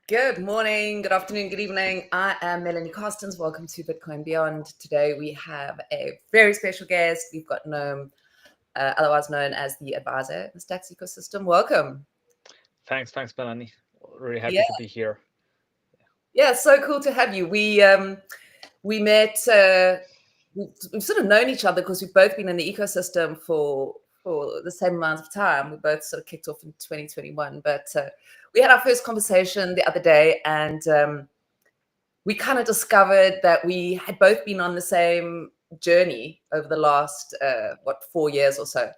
Good morning, good afternoon, good evening. I am Melanie Carstens. Welcome to Bitcoin Beyond. Today we have a very special guest. We've got Noam, otherwise known as TheAdvisor in the Stacks ecosystem. Welcome. Thanks, Melanie. Really Yeah, happy to be here. yeah, so cool to have you. We met. We've sort of known each other because we've both been in the ecosystem for the same amount of time. We both sort of kicked off in 2021, but we had our first conversation the other day, and we kind of discovered that we had both been on the same journey over the last 4 years or so,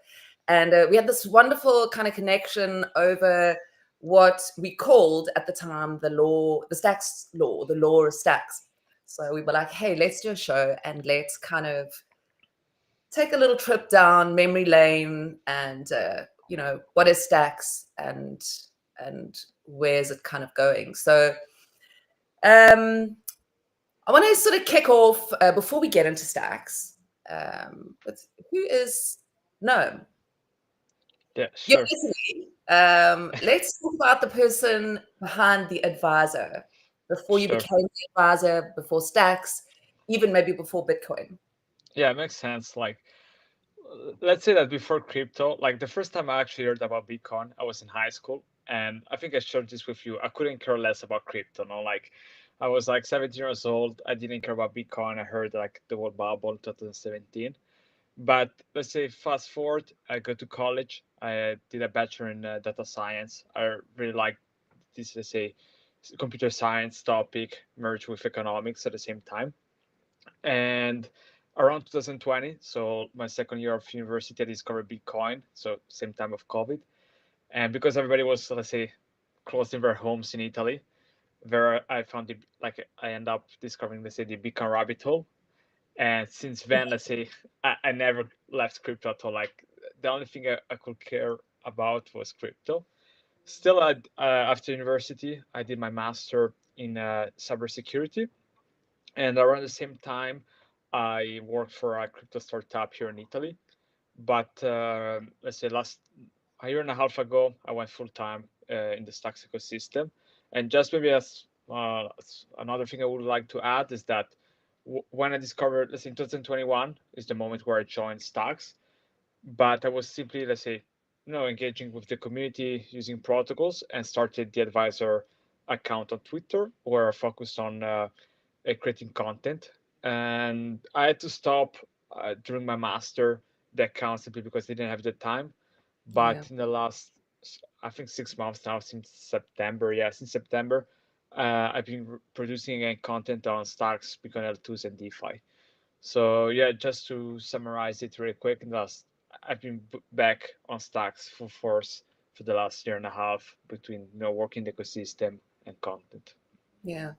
and we had this wonderful kind of connection over what we called at the time the stacks law, the law of stacks. So we were like, hey, let's do a show and let's kind of take a little trip down memory lane and what is stacks and where's it kind of going. So um I want to sort of kick off before we get into stacks with who is Noam. Yeah, You're sure. Italy. Let's talk about the person behind TheAdvisor before you Sure. became the advisor, before stacks, even maybe before Bitcoin. Yeah, it makes sense. Let's say that before crypto, like the first time I actually heard about Bitcoin, I was in high school, and I think I shared this with you. I couldn't care less about crypto. No, like I was like 17 years old. I didn't care about Bitcoin. I heard like the word bubble in 2017. But let's say fast forward, I go to college. I did a bachelor in data science. I really like this, let's say, computer science topic merged with economics at the same time. And around 2020, so my second year of university, I discovered Bitcoin. So same time of COVID, and because everybody was, let's say, closed in their homes in Italy, where I found it, like I end up discovering, let's say, the Bitcoin rabbit hole. And since then, let's say, I never left crypto at all. Like the only thing I could care about was crypto. Still, after university, I did my master in cybersecurity, and around the same time, I worked for a crypto startup here in Italy. But let's say last a year and a half ago, I went full time in the stocks ecosystem. And just maybe as another thing I would like to add is that when I discovered, let's say in 2021, is the moment where I joined stocks. But I was simply, let's say, engaging with the community using protocols and started the advisor account on Twitter where I focused on creating content. And I had to stop during my master the account simply because I didn't have the time. Yeah. But in the last, I think 6 months now, since September, yeah, since September, I've been producing content on stocks, Bitcoin L2s, and DeFi. So yeah, just to summarize it really quick, I've been back on stocks full force for the last year and a half between working the ecosystem and content. Yeah.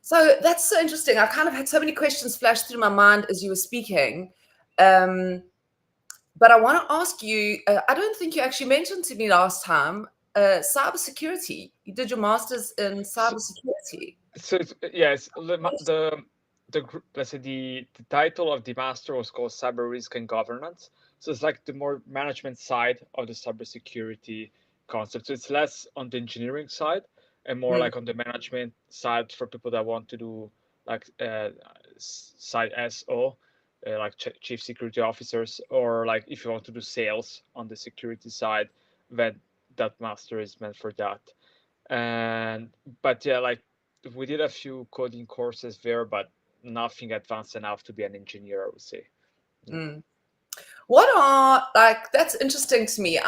So that's so interesting. I've kind of had so many questions flash through my mind as you were speaking. Um, but I want to ask you, I don't think you actually mentioned to me last time, cybersecurity. You did your master's in So, cybersecurity. so yes, let's say the title of the master was called Cyber Risk and Governance. So it's like the more management side of the cybersecurity concept. So it's less on the engineering side and more Mm, like on the management side for people that want to do like side SO, like chief security officers, or like if you want to do sales on the security side, then that master is meant for that. And but yeah, like we did a few coding courses there, but nothing advanced enough to be an engineer, I would say. Yeah. mm. What are like that's interesting to me,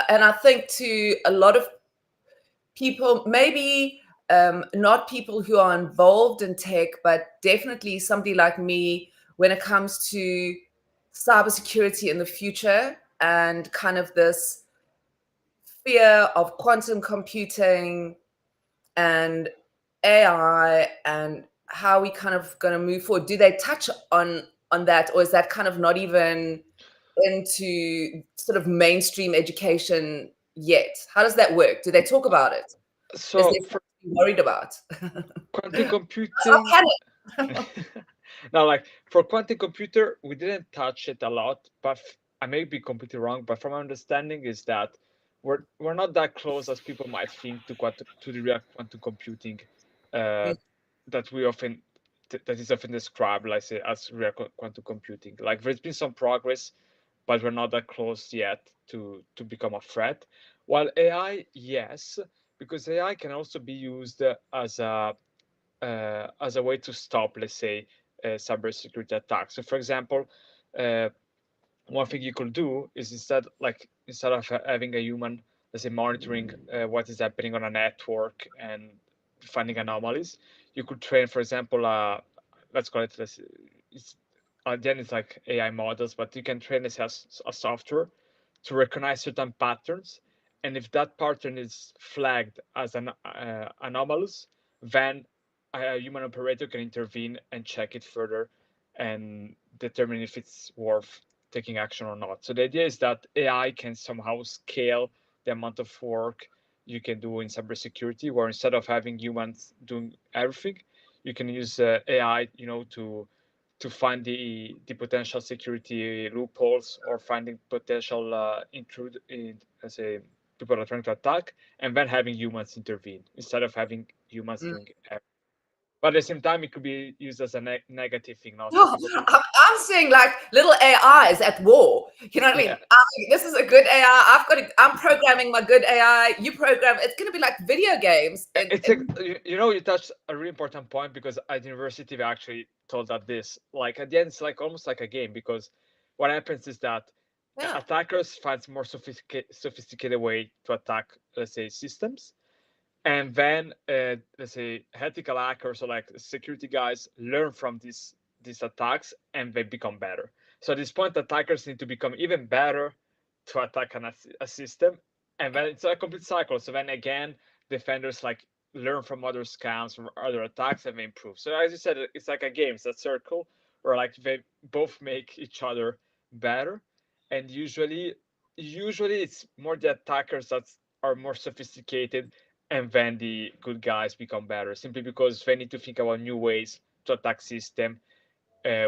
and I think to a lot of people, maybe not people who are involved in tech, but definitely somebody like me when it comes to cybersecurity in the future and kind of this fear of quantum computing and AI and how we kind of going to move forward. Do they touch on that, or is that kind of not even into sort of mainstream education yet? How does that work? Do they talk about it? Is So there something for to be worried about? quantum Oh, computing, panic. now like for quantum computer, we didn't touch it a lot, but I may be completely wrong, but from my understanding is that we're not that close as people might think to the real quantum computing uh, that we often that is often described, like say, as real quantum computing. Like there's been some progress, but we're not that close yet to become a threat. While AI, yes, because AI can also be used as a way to stop, let's say, cybersecurity attacks. So, for example, uh, one thing you could do is instead of having a human, let's say, monitoring what is happening on a network and finding anomalies, you could train, for example, let's call it, it's again, it's like AI models, but you can train this as a software to recognize certain patterns, and if that pattern is flagged as an anomalous, then a human operator can intervene and check it further and determine if it's worth taking action or not. So the idea is that AI can somehow scale the amount of work you can do in cybersecurity, where instead of having humans doing everything, you can use AI, to find the potential security loopholes or finding potential intrude in, let's say, people are trying to attack, and then having humans intervene instead of having humans Mm. doing everything. But at the same time, it could be used as a negative thing. Now, so Oh, people can, I'm seeing like little AIs at war. You know what I mean? yeah, This is a good AI. I'm programming my good AI. You program. It's going to be like video games. it's a, you touched a really important point, because at university we actually told that this, like, at the end, it's like almost like a game, because what happens is that Yeah. attackers find more sophisticated way to attack, let's say, systems, and then let's say ethical hackers or like security guys learn from these attacks and they become better. So at this point, attackers need to become even better to attack a system, and then it's a complete cycle. So then again, defenders like learn from other scams, from other attacks, and they improve. So as you said, it's like a game. It's a circle where like they both make each other better, and usually it's more the attackers that are more sophisticated, and then the good guys become better, simply because they need to think about new ways to attack system,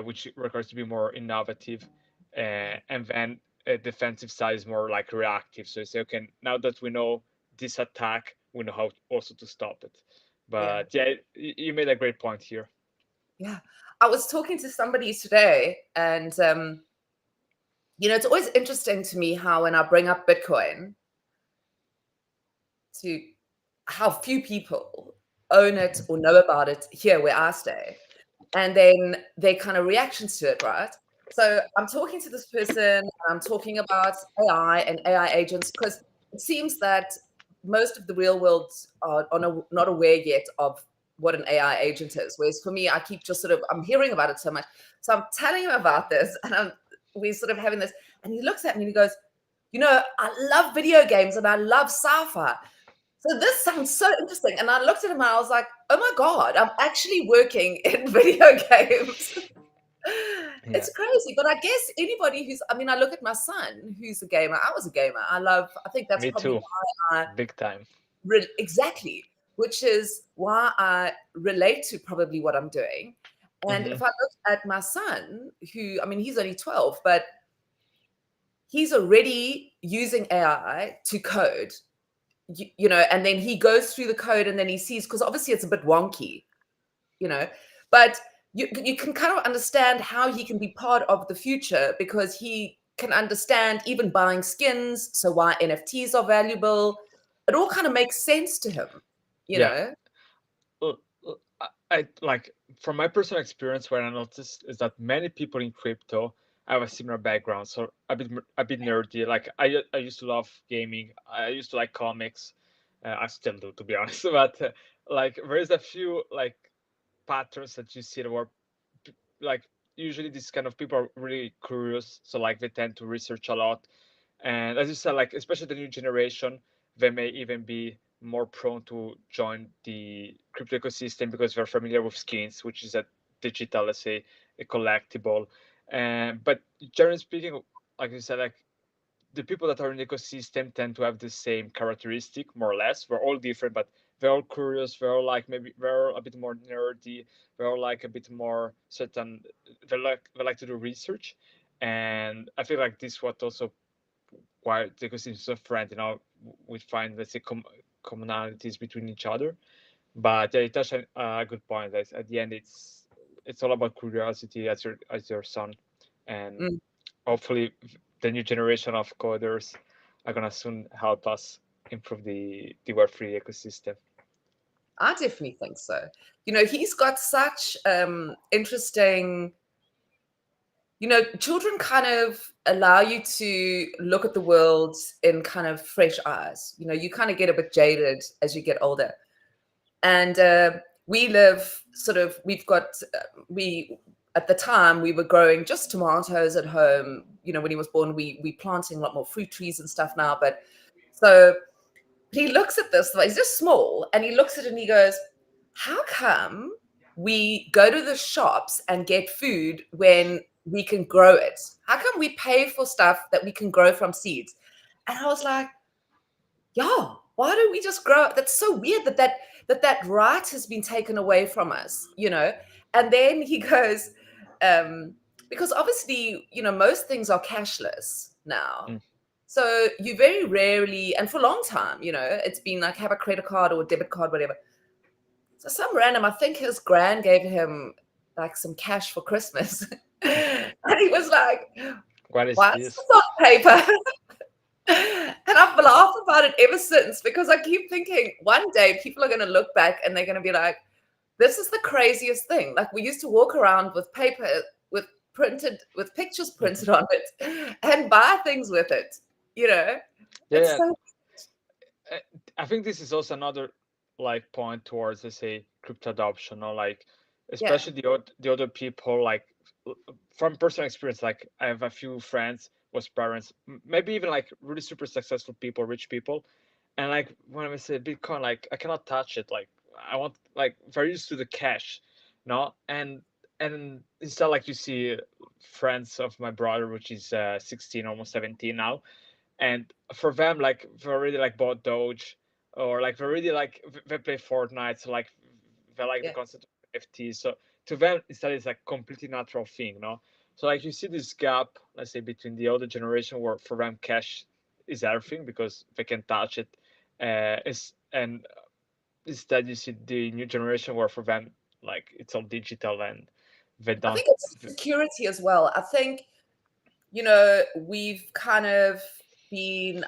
which requires to be more innovative, and then defensive side is more like reactive. So you say, okay, now that we know this attack, we know how also to stop it. Yeah. But yeah, you made a great point here. Yeah. I was talking to somebody today, and it's always interesting to me how when I bring up Bitcoin, to how few people own it or know about it here where I stay, and then their kind of reactions to it, right? So I'm talking to this person, and I'm talking about AI and AI agents, because it seems that most of the real world are not aware yet of what an AI agent is. Whereas for me, I keep just I'm hearing about it so much. So I'm telling him about this, and we're sort of having this, and he looks at me and he goes, I love video games and I love sci-fi. So this sounds so interesting. And I looked at him and I was like, oh my God, I'm actually working in video games. Yeah, It's crazy. But I guess anybody I look at my son who's a gamer. I was a gamer. I think that's me probably too, why big time. exactly, which is why I relate to probably what I'm doing. And Hmm. if I look at my son, he's only 12, but he's already using AI to code. And then he goes through the code and then he sees, because obviously it's a bit wonky, but you can kind of understand how he can be part of the future, because he can understand even buying skins, so why NFTs are valuable. It all kind of makes sense to him, you Yeah. know? I like, from my personal experience, what I noticed is that many people in crypto have a similar background, so a bit nerdy. Like I used to love gaming. I used to like comics. I still do, to be honest. But like there is a few like patterns that you see where like usually these kind of people are really curious, so like they tend to research a lot, and as you said, like especially the new generation, they may even be more prone to join the crypto ecosystem because they're familiar with skins, which is a digital, let's say, a collectible. But generally speaking, like you said, like the people that are in the ecosystem tend to have the same characteristic, more or less. We're all different, but they're all curious. They're all like, maybe they're all a bit more nerdy. They're all like a bit more certain. They like to do research, and I feel like this what also why the ecosystem is so friend. we find, let's say, commonalities between each other. But yeah, you touched on a good point. That at the end, it's all about curiosity, as your son, and Mm. hopefully the new generation of coders are gonna soon help us improve the Web3 ecosystem. I definitely think so. He's got such interesting, children kind of allow you to look at the world in kind of fresh eyes. You kind of get a bit jaded as you get older. And at the time, we were growing just tomatoes at home. When he was born, we planting a lot more fruit trees and stuff now. But so he looks at this, he's just small, and he looks at it and he goes, how come we go to the shops and get food when we can grow it? How come we pay for stuff that we can grow from seeds? And I was like, yeah, why don't we just grow? That's so weird that right has been taken away from us, And then he goes, because obviously, most things are cashless now. Mm. So you very rarely, and for a long time, it's been like have a credit card or a debit card, whatever. So some random, I think his gran gave him like some cash for Christmas. And he was like, What is why is this? this on paper? And I've laughed about it ever since, because I keep thinking one day people are going to look back and they're going to be like, this is the craziest thing. Like, we used to walk around with paper with pictures printed on it and buy things with it. It's Yeah, so I think this is also another like point towards, let's say, crypto adoption, or like yeah, especially the other people, like from personal experience. Like I have a few friends with parents, maybe even like really super successful people, rich people, and like when I say Bitcoin, like I cannot touch it. Like I want, like very used to the cash, no, and instead, like you see friends of my brother, which is 16, almost 17 now, and for them, like they already like bought Doge, or like they already like they play Fortnite, so like they like the yeah. concept of NFT. So to them, instead, it's like completely natural thing, no? So like you see this gap, let's say, between the older generation, where for them cash is everything because they can touch it, is and instead you see the new generation where for them, like it's all digital, and they I don't. think it's security as well. I think, we've kind of been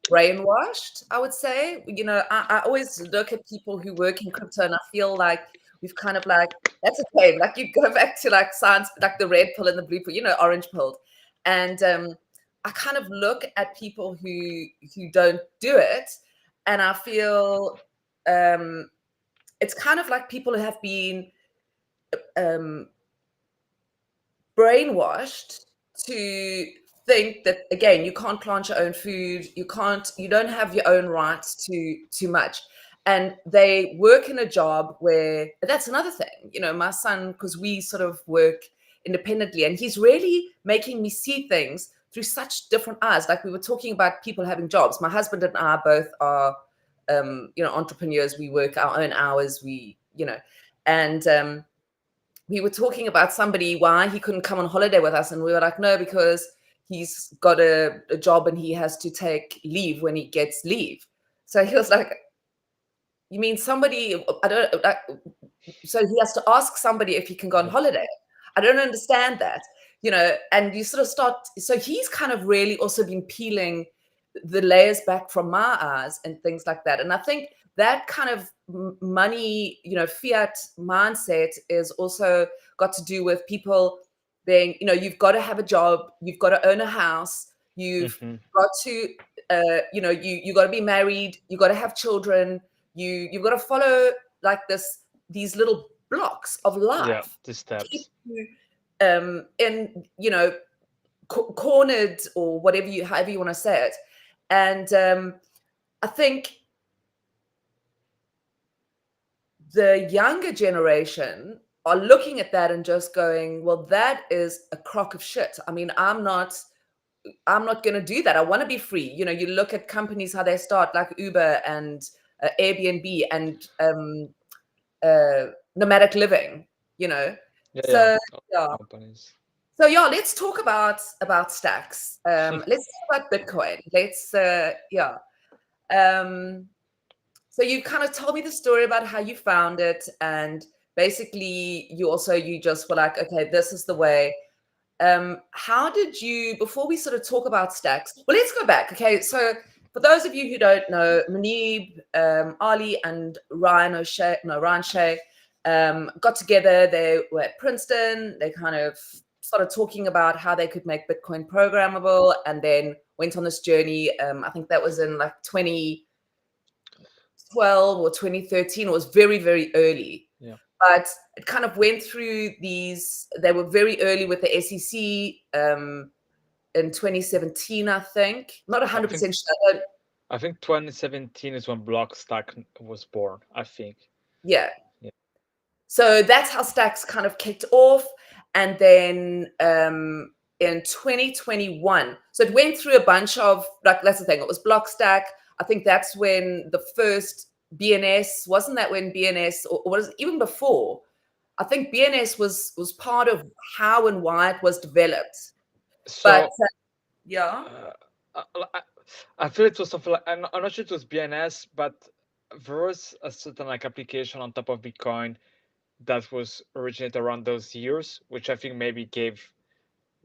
brainwashed, I would say. I always look at people who work in crypto and I feel like we've kind of like, that's a shame. Like, you go back to like science, like the red pill and the blue pill, orange pill. And I kind of look at people who don't do it, and I feel it's kind of like people who have been um, brainwashed to think that, again, you can't plant your own food, you don't have your own rights to too much. And they work in a job where, that's another thing, my son, because we sort of work independently, and he's really making me see things through such different eyes. Like, we were talking about people having jobs. My husband and I both are entrepreneurs. We work our own hours, and we were talking about somebody, why he couldn't come on holiday with us, and we were like, no, because he's got a job and he has to take leave when he gets leave. So he was like, you mean somebody, I don't like, so he has to ask somebody if he can go on holiday? I don't understand that. And you sort of start, so he's kind of really also been peeling the layers back from my eyes and things like that. And I think that kind of money, fiat mindset is also got to do with people being, you've got to have a job, you've got to own a house, you've Mhm. got to, you got to be married, you got to have children, you've got to follow like these little blocks of Yeah, life the to keep steps. you in, cornered, or however you want to say it. And I think the younger generation are looking at that and just going, well, that is a crock of shit. I mean, I'm not going to do that. I want to be free. You look at companies, how they start, like Uber and Airbnb and nomadic living, Yeah, yeah. so yeah. Companies. So yeah, let's talk about stacks. Let's talk about Bitcoin. Let's yeah. So you kind of told me the story about how you found it, and basically you just were like, okay, this is the way. How did you, before we sort of talk about stacks, well, let's go back. Okay, so for those of you who don't know, Munib, Ali, and Ryan Shea got together. They were at Princeton. They kind of started talking about how they could make Bitcoin programmable, and then went on this journey. I think that was in like 2012 or 2013. It was very, very early. Yeah. But it kind of went through these, they were very early with the SEC in 2017, I think. Not 100% sure. I think 2017 is when Blockstack was born, I think. Yeah. Yeah. So that's how Stacks kind of kicked off. And then in 2021, so it went through a bunch of, like, that's the thing, it was Blockstack. I think that's when the first BNS, wasn't that when BNS, or was it even before? I think BNS was part of how and why it was developed. But So yeah, I feel it was something like, I'm not sure it was BNS, but there was a certain like application on top of Bitcoin that was originated around those years, which I think maybe gave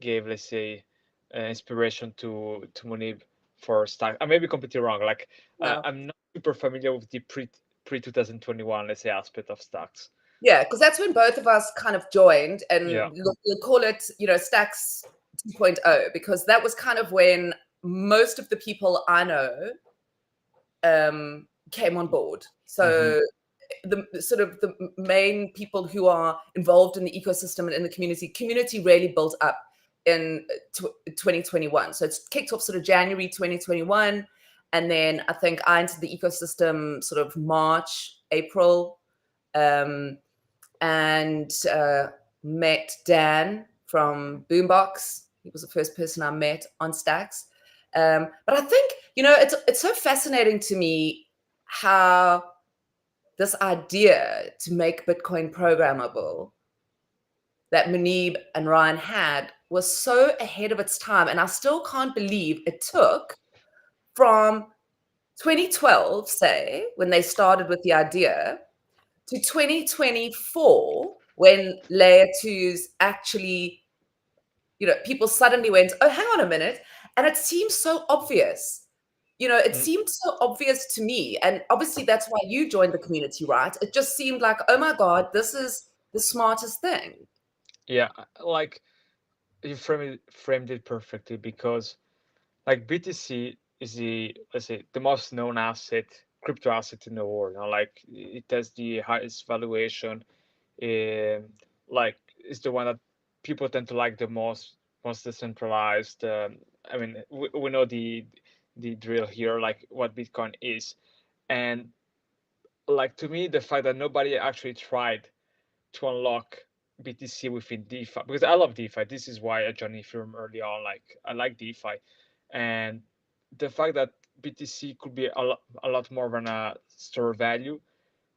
let's say inspiration to Munib for Stack. I may be completely wrong. Like yeah, I'm not super familiar with the pre 2021, let's say, aspect of Stacks. yeah, because that's when both of us kind of joined, Yeah. and we'll call it, Stacks 2.0, because that was kind of when most of the people I know came on board. So the sort of the main people who are involved in the ecosystem and in the community really built up in 2021. So it's kicked off sort of January 2021, and then I think I entered the ecosystem sort of March, April, and met Dan from Boombox. He was the first person I met on Stacks. But I think, it's so fascinating to me how this idea to make Bitcoin programmable that Munib and Ryan had was so ahead of its time. And I still can't believe it took from 2012, say, when they started with the idea, to 2024, when layer twos actually, people suddenly went, oh, hang on a minute. And it seems so obvious. It seemed so obvious to me. And obviously that's why you joined the community, right? It just seemed like, oh my God, this is the smartest thing. Yeah, like you framed it perfectly, because like BTC is the, let's say, the most known crypto asset in the world. Like it has the highest valuation. Like it's the one that people tend to like the most decentralized. I mean, we know the drill here, like what Bitcoin is, and like to me, the fact that nobody actually tried to unlock BTC within DeFi, because I love DeFi. This is why I joined Ethereum early on. Like I like DeFi, and the fact that BTC could be a lot more than a store value,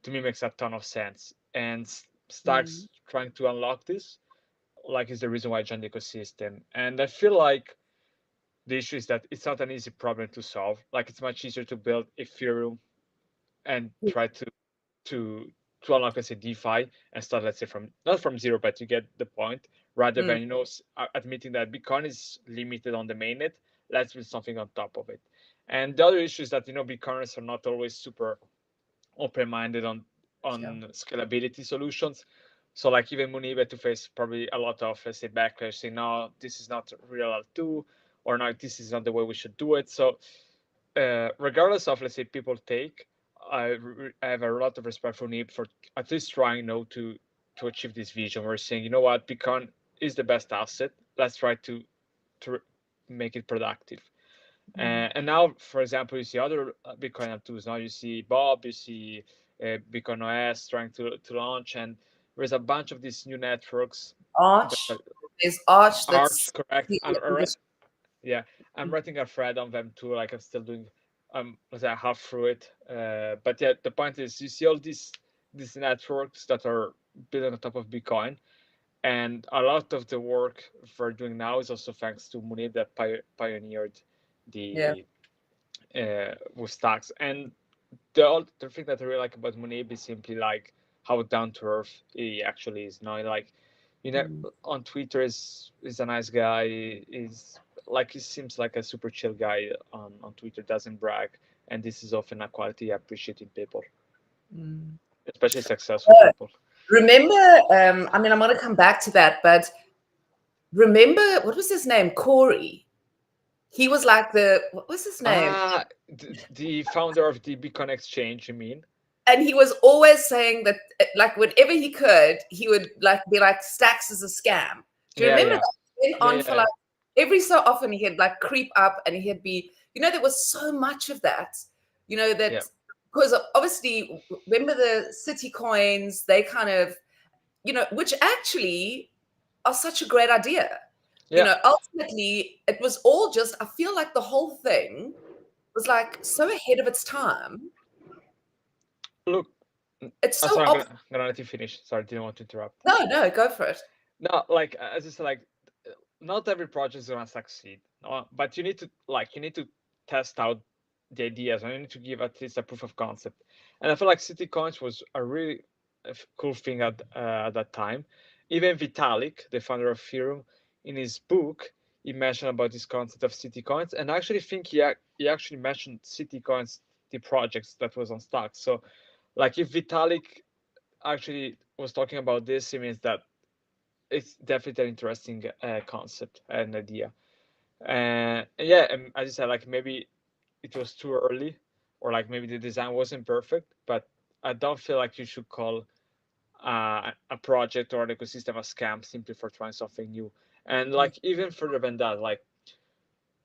to me, makes a ton of sense. And Stacks trying to unlock this, like, is the reason why I joined the ecosystem. And I feel like the issue is that it's not an easy problem to solve. Like it's much easier to build Ethereum and try to to unlock, let's say, DeFi, and start, let's say, from not from zero, but to get the point, rather Mm, than admitting that Bitcoin is limited on the mainnet. Let's build something on top of it. And the other issue is that Bitcoiners are not always super open-minded sure. on scalability solutions. So like even Munib had to face probably a lot of, let's say, backlash, saying no, this is not real L2, or no, this is not the way we should do it. So regardless of, let's say, people take, I have a lot of respect for Nib for at least trying, to achieve this vision. We're saying, you know what, Bitcoin is the best asset. Let's try to make it productive. And now, for example, you see other Bitcoin tools. Now you see Bob, you see Bitcoin OS trying to launch, and there's a bunch of these new networks. Arch. There's Arch Arch, that's correct? Yeah, I'm mm, writing a thread on them too. Like I'm still doing, let's say, half through it. But yeah, the point is, you see all these networks that are built on top of Bitcoin, and a lot of the work we're doing now is also thanks to Munib that pioneered yeah. the with stacks. And the other thing that I really like about Munib is simply like how down to earth he actually is. Like, on Twitter is a nice guy. Is like, he seems like a super chill guy on Twitter. Doesn't brag, and this is often a quality I appreciate in people, especially successful people. Remember, I mean, I'm going to come back to that, but remember, what was his name? Corey. He was like what was his name? The founder of the Bitcoin Exchange, you mean? And he was always saying that, like, whenever he could, he would like be like, Stacks is a scam. Do you remember that? Went on for like every so often he'd like creep up and he'd be, there was so much of that, that because obviously, remember the city coins, they kind of, which actually are such a great idea. Ultimately, it was all just, I feel like the whole thing was like so ahead of its time. Look, it's so sorry, I'm gonna let you finish. Sorry, didn't want to interrupt. No, go for it. No, like, as I said, like, not every project is gonna succeed, but you need to test out the ideas, and you need to give at least a proof of concept. And I feel like city coins was a really cool thing at that time. Even Vitalik, the founder of Ethereum, in his book, he mentioned about this concept of city coins, and I actually think he actually mentioned city coins, the projects that was on Stacks. So, like, if Vitalik actually was talking about this, it means that it's definitely an interesting concept and idea. And as you said, like, maybe it was too early, or like maybe the design wasn't perfect, but I don't feel like you should call a project or an ecosystem a scam simply for trying something new. And like, even further than that, like,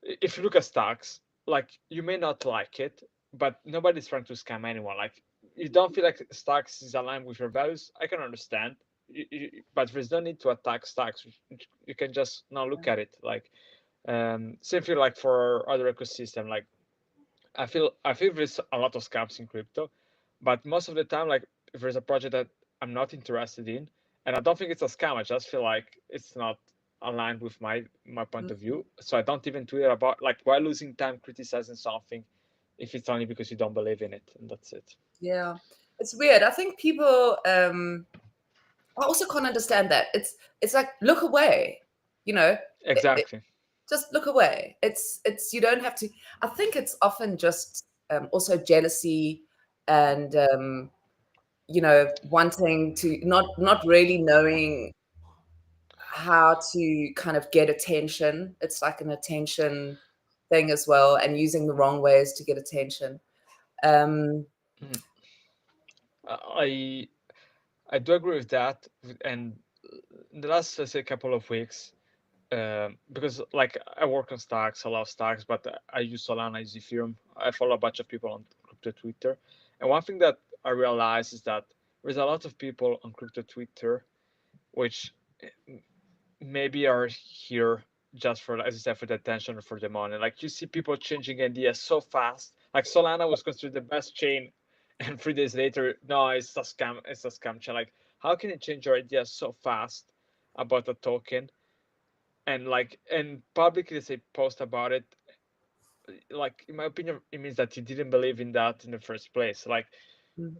if you look at Stacks, like, you may not like it, but nobody's trying to scam anyone. Like, you don't feel like Stacks is aligned with your values, I can understand. But there's no need to attack Stacks. You can just now look at it. Like, same thing like for other ecosystem. Like, I feel there's a lot of scams in crypto, but most of the time, like, if there's a project that I'm not interested in, and I don't think it's a scam, I just feel like it's not aligned with my point of view. So I don't even tweet about, like, why losing time criticizing something if it's only because you don't believe in it, and that's it. Yeah, it's weird. I think people I also can't understand that. It's like, look away, Exactly. just look away. It's you don't have to. I think it's often just also jealousy and wanting to not really knowing how to kind of get attention. It's like an attention thing as well, and using the wrong ways to get attention. I do agree with that. And in the last, let's say, couple of weeks, because like I work on Stacks, a lot of Stacks, but I use Solana, I use Ethereum. I follow a bunch of people on crypto Twitter, and one thing that I realized is that there's a lot of people on crypto Twitter which maybe are here just for, as I said, for the attention or for the money. Like, you see people changing ideas so fast. Like, Solana was considered the best chain, and 3 days later, no, it's a scam. It's a scam chain. Like, how can you change your ideas so fast about a token, and publicly say post about it? Like, in my opinion, it means that you didn't believe in that in the first place. Like,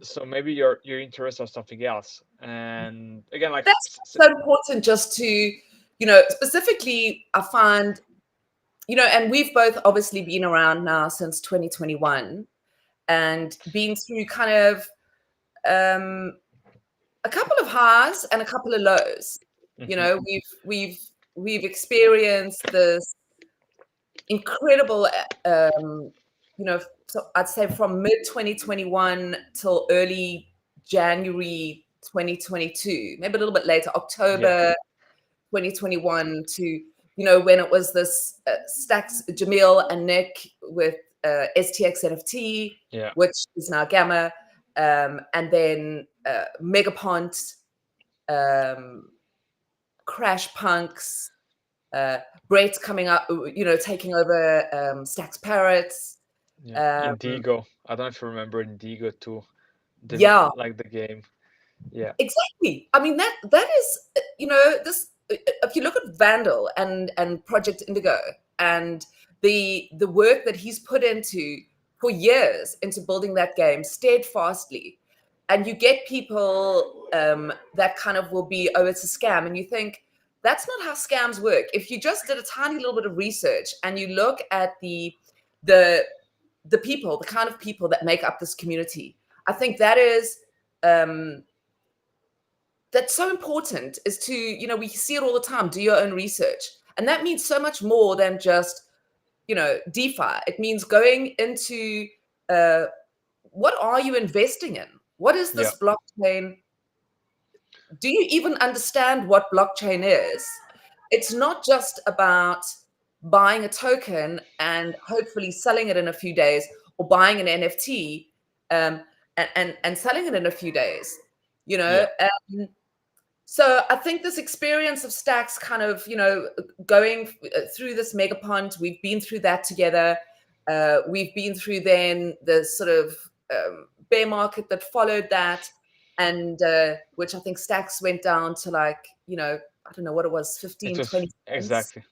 so maybe your interest or something else. And again, like, that's so important, just to specifically, I find, and we've both obviously been around now since 2021 and been through kind of a couple of highs and a couple of lows. We've experienced this incredible so I'd say from mid 2021 till early January 2022, maybe a little bit later, October 2021, to when it was this Stacks, Jamil and Nick with STX NFT, which is now Gamma, and then Megapont, Crash Punks, Brett coming up, taking over Stacks Parrots. Indigo. I don't know if you remember Indigo too. Like the game. Yeah. Exactly. I mean, that is, this, if you look at Vandal and Project Indigo and the work that he's put into for years into building that game steadfastly. And you get people that kind of will be, oh, it's a scam. And you think, that's not how scams work. If you just did a tiny little bit of research and you look at the people, the kind of people that make up this community, I think that is that's so important, is to, you know, we see it all the time, do your own research. And that means so much more than just, you know, DeFi. It means going into what are you investing in? What is this blockchain? Do you even understand what blockchain is? It's not just about buying a token and hopefully selling it in a few days, or buying an NFT and selling it in a few days, you know? So I think this experience of Stacks kind of, you know, going through this megapont, we've been through that together. We've been through then the sort of bear market that followed that, and which I think Stacks went down to, like, you know, I don't know what it was, 15, 20 cents. Exactly.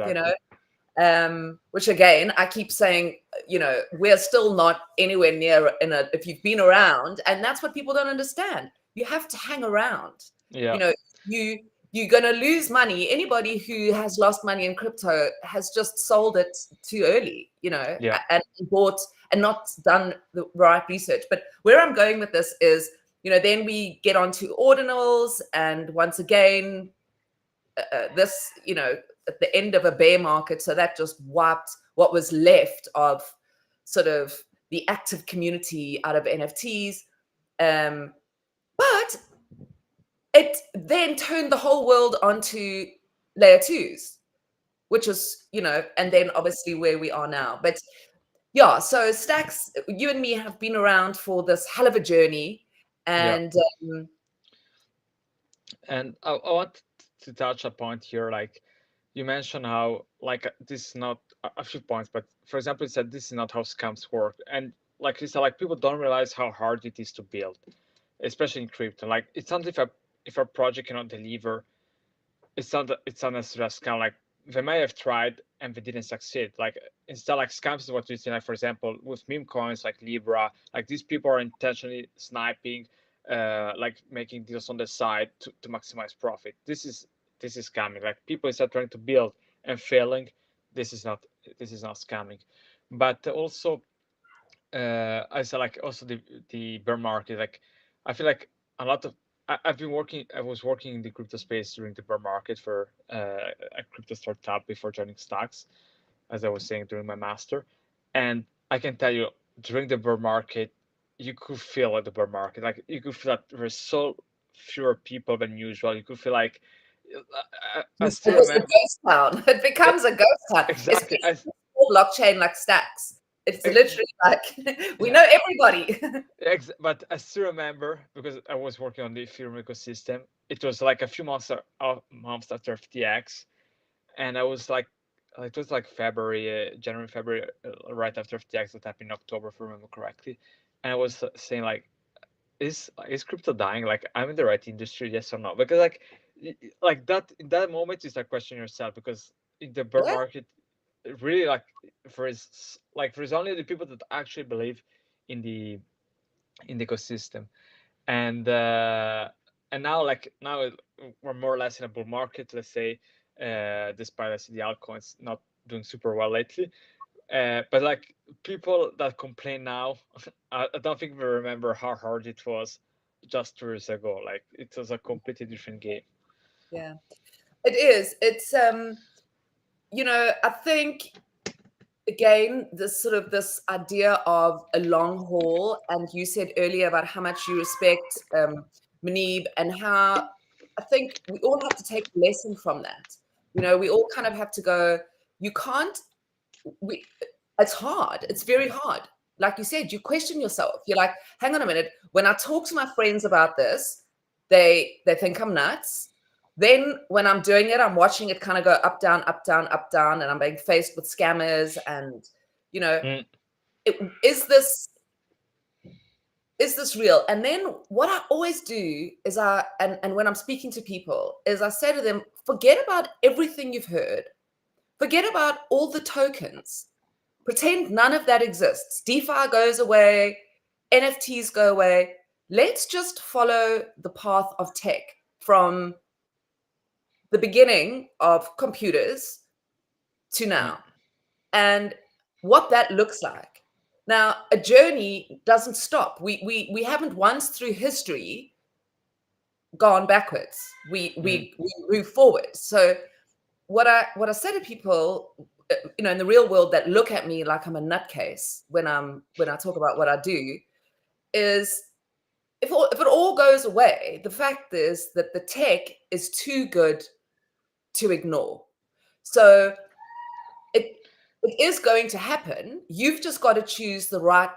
You know, which again, I keep saying, you know, we're still not anywhere near if you've been around, and that's what people don't understand. You have to hang around. You know, you're going to lose money. Anybody who has lost money in crypto has just sold it too early, you know, and bought and not done the right research. But where I'm going with this is, you know, then we get onto ordinals, and once again, this, you know, at the end of a bear market, so that just wiped what was left of sort of the active community out of NFTs. But it then turned the whole world onto layer twos, which is, you know, and then obviously where we are now. But yeah, so Stacks, you and me have been around for this hell of a journey. And and I want to touch a point here, like you mentioned how, like, this is not a few points, but for example, you said this is not how scams work. And like you said, like, people don't realize how hard it is to build, especially in crypto. Like, it's not if a project cannot deliver, it's not necessarily a scam. Like, they may have tried and they didn't succeed. Like, instead, like, scams is what we see, like, for example, with meme coins like Libra. Like, these people are intentionally sniping, like making deals on the side to maximize profit. This is scamming. Like, people instead trying to build and failing, this is not scamming. But also, I said, like, also the bear market. Like, I feel like a lot of I was working in the crypto space during the bear market for a crypto startup before joining stocks, as I was saying during my master. And I can tell you, during the bear market, you could feel at the bear market, like, you could feel that there's so fewer people than usual. You could feel like I it's still a remember ghost town. It becomes a ghost town. exactly. Especially for blockchain like Stacks. It's literally like we know everybody. But I still remember, because I was working on the Ethereum ecosystem. It was like a few months after FTX, and I was like, it was like February, January, February, right after FTX, that happened in October, if I remember correctly. And I was saying, like, is crypto dying? Like, I'm in the right industry, yes or no? Because, like that, in that moment, you start questioning yourself, because in the bear Yeah. market, really, like, there's only the people that actually believe in the ecosystem. And now, like, we're more or less in a bull market, let's say, despite, I see the altcoins not doing super well lately. But, like, people that complain now, I don't think we remember how hard it was just 2 years ago. Like, it was a completely different game. Yeah, it is. It's you know, I think again, this idea of a long haul, and you said earlier about how much you respect Manib, and how I think we all have to take a lesson from that. You know, we all kind of have to go, you can't, it's hard. It's very hard. Like you said, you question yourself. You're like, hang on a minute. When I talk to my friends about this, they think I'm nuts. Then when I'm doing it, I'm watching it kind of go up, down, up, down, up, down, and I'm being faced with scammers. And, you know, is this real? And then what I always do is and when I'm speaking to people, is I say to them, forget about everything you've heard. Forget about all the tokens. Pretend none of that exists. DeFi goes away, NFTs go away. Let's just follow the path of tech from the beginning of computers to now, and what that looks like. Now, a journey doesn't stop. We haven't once through history gone backwards. We move forward. So what I say to people, in the real world that look at me like I'm a nutcase when I talk about what I do, is if it all goes away, the fact is that the tech is too good to ignore. So it is going to happen. You've just got to choose the right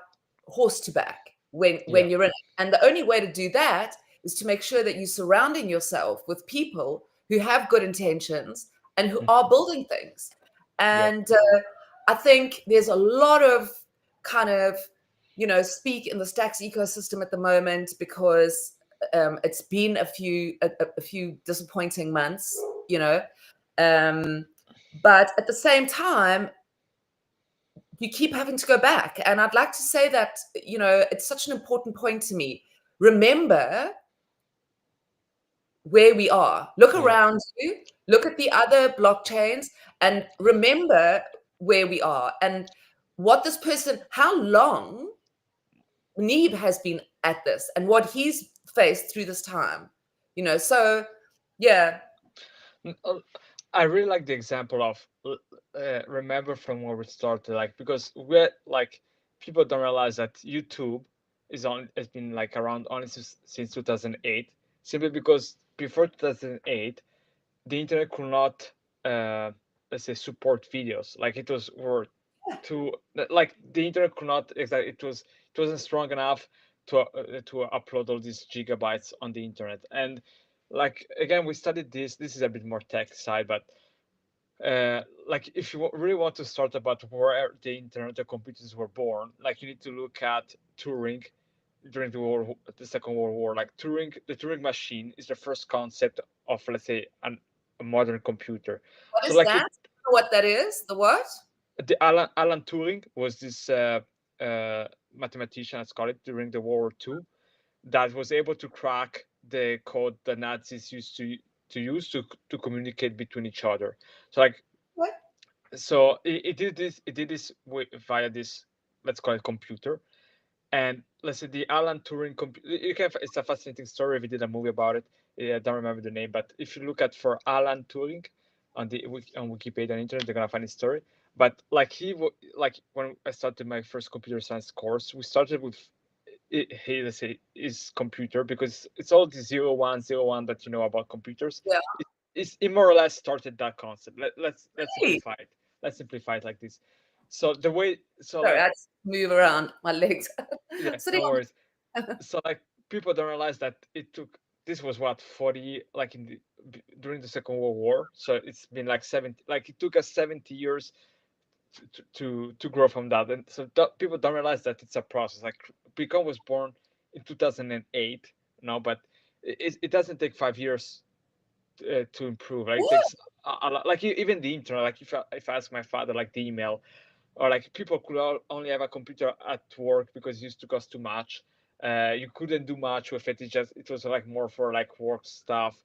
horse to back when you're in it. And the only way to do that is to make sure that you're surrounding yourself with people who have good intentions and who are building things. And I think there's a lot of kind of, speak in the Stacks ecosystem at the moment, because it's been a few disappointing months, but at the same time, you keep having to go back. And I'd like to say that, it's such an important point to me. Remember where we are. Look around you, look at the other blockchains, and remember where we are and what this person, how long Neeb has been at this and what he's faced through this time. So yeah. I really like the example of remember from where we started, because we're people don't realize that YouTube has been around only since 2008, simply because before 2008 the internet could not let's say support videos. It was to the internet could not exactly, it wasn't strong enough to upload all these gigabytes on the internet. And again, we studied this is a bit more tech side, but if you really want to start about where the internet or computers were born, you need to look at Turing during the Second World War. The Turing machine is the first concept of, let's say, a modern computer. What is that? What that is? The what? The Alan Turing was this mathematician, let's call it, during the World War II, that was able to crack the code the Nazis used to use to communicate between each other. So what? So it did this via this, let's call it, computer. And let's say the Alan Turing computer, it's a fascinating story. We did a movie about it. I don't remember the name, but if you look at for Alan Turing on Wikipedia and internet, they're gonna find his story. But when I started my first computer science course, we started with let's say his computer, because it's all the 0101 that you know about computers. Yeah. It more or less started that concept. Let's simplify it. Let's simplify it like this. So the way, sorry, I just move around my legs. Yeah, no worries. So people don't realize that this was what 40 during the Second World War. So it's been 70. It took us 70 years to grow from that. And so people don't realize that it's a process. Bitcoin was born in 2008, but it doesn't take 5 years to improve. It takes a lot. Even the internet. If I ask my father, the email, or people could only have a computer at work because it used to cost too much. You couldn't do much with it. It was more for work stuff,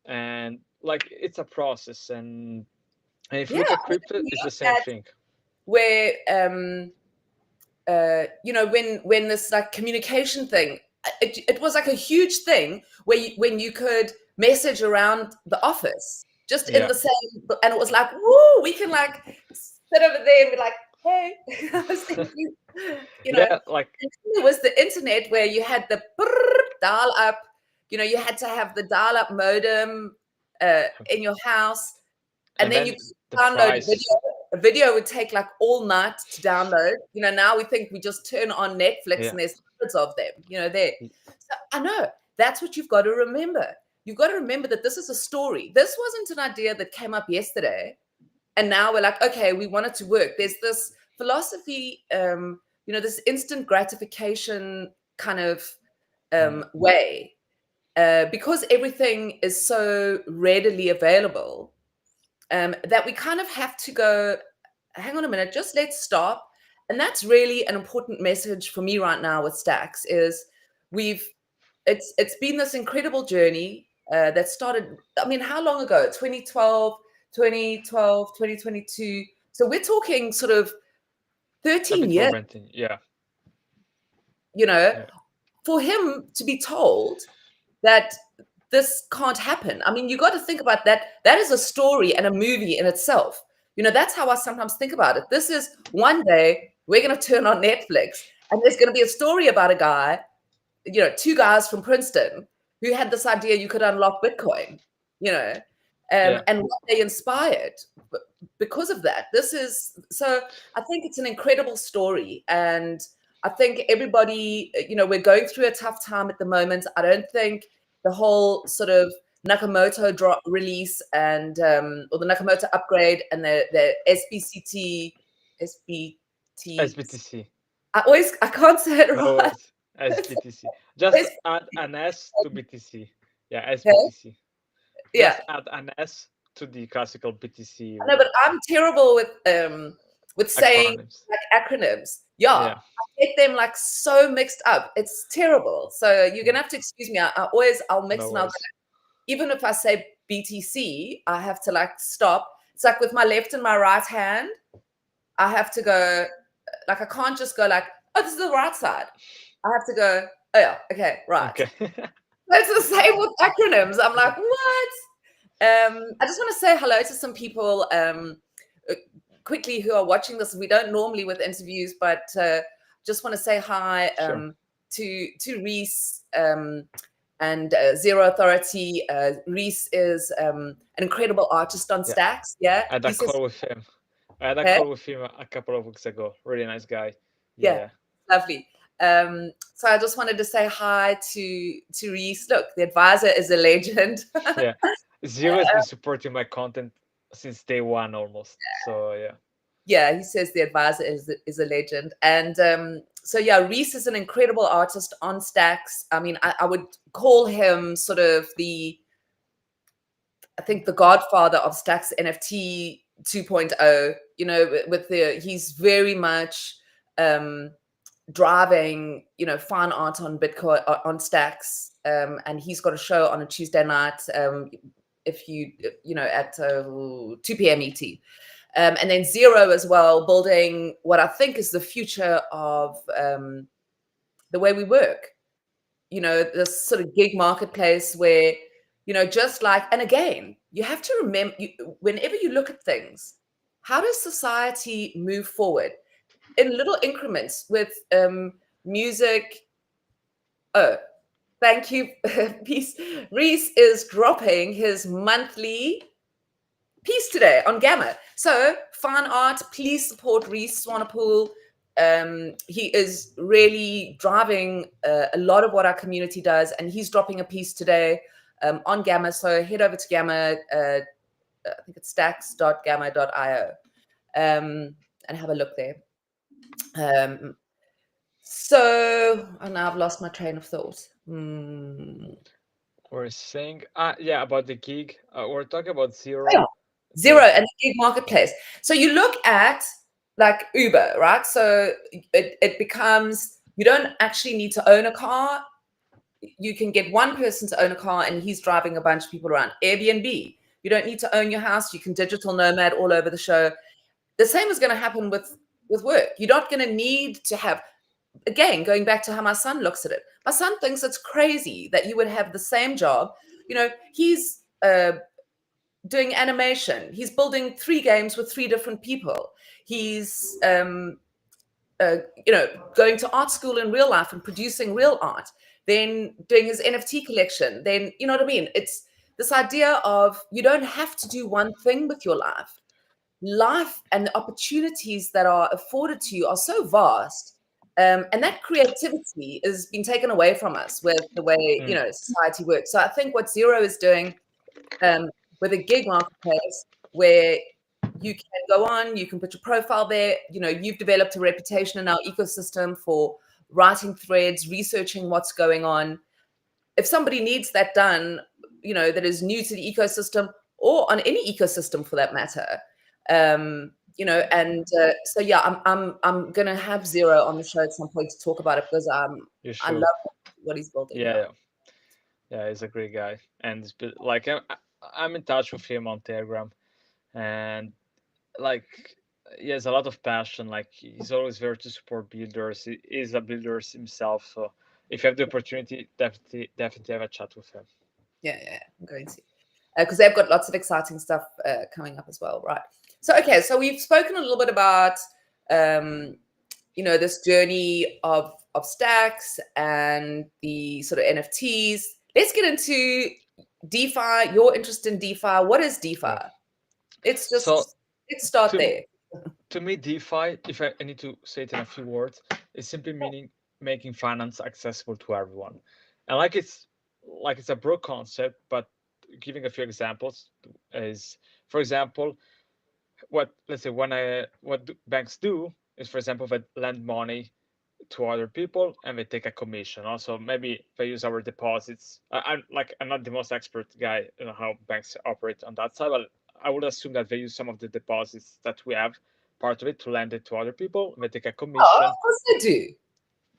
and it's a process. And if you look at crypto, it's the same thing. Where when this communication thing, it was a huge thing when you could message around the office just in the same, and it was woo, we can sit over there and be like, hey. I was thinking, it was the internet where you had the dial up, you had to have the dial up modem in your house, and then you download a video. A video would take all night to download. Now we think we just turn on Netflix and there's hundreds of them, there. So I know that's what you've got to remember. You've got to remember that this is a story. This wasn't an idea that came up yesterday, and now we're okay, we want it to work. There's this philosophy, this instant gratification kind of way, because everything is so readily available. That we kind of have to go, hang on a minute, just let's stop that's really an important message for me right now with Stacks is it's been this incredible journey that started, I mean, how long ago? 2012, 2022. So we're talking sort of 13 years, yeah. you know, for him to be told that this can't happen. I mean, you got to think about that. That is a story and a movie in itself. You know, that's how I sometimes think about it. This is one day we're going to turn on Netflix and there's going to be a story about a guy, you know, two guys from Princeton who had this idea you could unlock Bitcoin, you know, and what they inspired because of that. So I think it's an incredible story. And I think everybody, you know, we're going through a tough time at the moment. I don't think the whole sort of Nakamoto release and or the Nakamoto upgrade and the SBTC. I can't say it right. SBTC. Just add an S to BTC. Yeah, SBTC. Yeah. Just add an S to the classical BTC. No, but I'm terrible with saying like acronyms. Yeah. I get them like so mixed up. It's terrible. So you're gonna have to excuse me. I'll mix them up. Even if I say BTC, I have to like stop. It's like with my left and my right hand, I have to go, like I can't just go like, oh, this is the right side. I have to go, oh yeah, okay, right. Okay. That's the same with acronyms. I'm like, what? I just want to say hello to some people quickly who are watching this. We don't normally with interviews, but just want to say hi to Reese and Zero Authority. Reese is an incredible artist on Stacks. Yeah, I had a call with him. I had a call with him a couple of weeks ago. Really nice guy. Yeah, lovely. So I just wanted to say hi to Reese. Look, TheAdvisor is a legend. Yeah, Zero has been supporting my content since day one almost. So yeah, he says TheAdvisor is a legend. And so yeah, Reese is an incredible artist on Stacks. I mean, I would call him sort of I think the godfather of Stacks NFT 2.0. You know, he's very much driving, you know, fine art on Bitcoin on Stacks, and he's got a show on a Tuesday night. If you know, at 2 p.m. ET. And then Zero as well, building what I think is the future of the way we work. You know, this sort of gig marketplace where, you know, just like, and again, you have to remember, whenever you look at things, how does society move forward? In little increments with music. Oh, thank you. Peace. Reese is dropping his monthly piece today on Gamma. So fine art, please support Reese Swanepoel. He is really driving a lot of what our community does, and he's dropping a piece today on Gamma. So head over to Gamma. I think it's stacks.gamma.io and have a look there. So now I've lost my train of thought. We're saying about the gig. We're talking about Zero. Yeah. Zero and the gig marketplace. So you look at like Uber, right? So it becomes, you don't actually need to own a car. You can get one person to own a car and he's driving a bunch of people around. Airbnb, you don't need to own your house. You can digital nomad all over the show. The same is going to happen with work. You're not going to need to have, again, going back to how my son looks at it. My son thinks it's crazy that you would have the same job. You know, he's doing animation. He's building 3 games with 3 different people. He's, you know, going to art school in real life and producing real art, then doing his NFT collection. Then, you know what I mean? It's this idea of you don't have to do one thing with your life. Life and the opportunities that are afforded to you are so vast. And that creativity has been taken away from us with the way, you know, society works. So I think what Zero is doing with a gig marketplace where you can go on, you can put your profile there, you know, you've developed a reputation in our ecosystem for writing threads, researching what's going on. If somebody needs that done, you know, that is new to the ecosystem or on any ecosystem for that matter, And so yeah, I'm gonna have Zero on the show at some point to talk about it, because I love what he's building. Yeah, he's a great guy, and like I'm in touch with him on Telegram, and like he has a lot of passion. Like he's always there to support builders. He is a builder himself, so if you have the opportunity, definitely have a chat with him. Yeah, I'm going to, because they've got lots of exciting stuff coming up as well, right? So okay, so we've spoken a little bit about this journey of stacks and the sort of NFTs. Let's get into DeFi. Your interest in DeFi. What is DeFi? Yeah. Let's start there. To me, DeFi, if I need to say it in a few words, is simply meaning making finance accessible to everyone. And like it's a broad concept, but giving a few examples is, for example, what banks do is, for example, they lend money to other people and they take a commission. Also, maybe they use our deposits. I'm not the most expert guy in how banks operate on that side, but I would assume that they use some of the deposits that we have, part of it, to lend it to other people. They take a commission. Oh, of course they do.